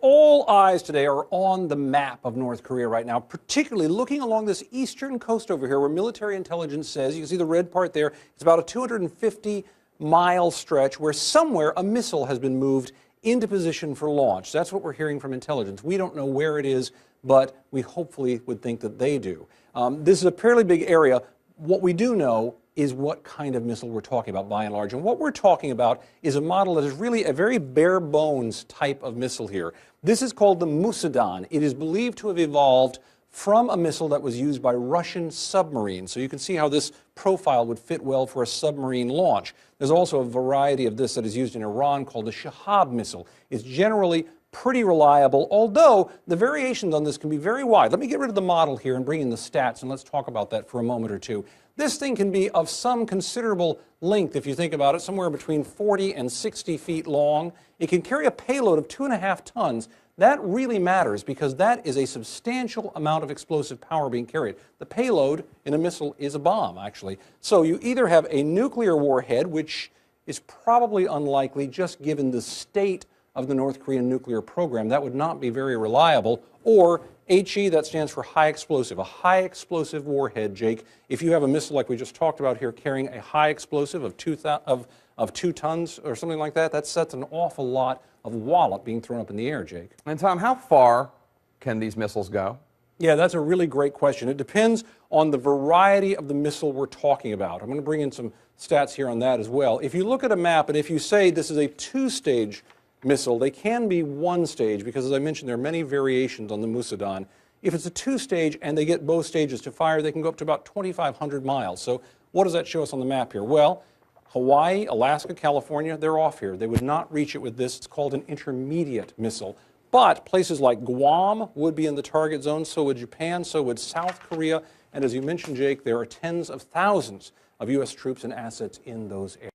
All eyes today are on the map of North Korea right now, particularly looking along this eastern coast over here where military intelligence says, you can see the red part there, it's about a 250-mile stretch where somewhere a missile has been moved into position for launch. That's what we're hearing from intelligence. We don't know where it is, but we hopefully would think that they do. This is a fairly big area. What we do know is what kind of missile we're talking about by and large. And what we're talking about is a model that is really a very bare bones type of missile here. This is called the Musadan. It is believed to have evolved from a missile that was used by Russian submarines. So you can see how this profile would fit well for a submarine launch. There's also a variety of this that is used in Iran called the Shahab missile. It's generally pretty reliable, although the variations on this can be very wide. Let me get rid of the model here and bring in the stats, and let's talk about that for a moment or two. This thing can be of some considerable length, if you think about it, somewhere between 40 and 60 feet long. It can carry a payload of 2.5 tons. That really matters because that is a substantial amount of explosive power being carried. The payload in a missile is a bomb, actually. So you either have a nuclear warhead, which is probably unlikely just given the state of the North Korean nuclear program. That would not be very reliable. Or HE, that stands for high explosive, a high explosive warhead, Jake. If you have a missile like we just talked about here carrying a high explosive of 2 tons or something like that, that sets an awful lot of wallop being thrown up in the air, Jake. And Tom, how far can these missiles go? Yeah, that's a really great question. It depends on the variety of the missile we're talking about. I'm going to bring in some stats here on that as well. If you look at a map and if you say this is a two-stage missile, they can be one stage because, as I mentioned, there are many variations on the Musadan. If it's a two-stage and they get both stages to fire, they can go up to about 2,500 miles. So what does that show us on the map here? Well, Hawaii, Alaska, California, they're off here. They would not reach it with this. It's called an intermediate missile. But places like Guam would be in the target zone, so would Japan, so would South Korea. And as you mentioned, Jake, there are tens of thousands of U.S. troops and assets in those areas.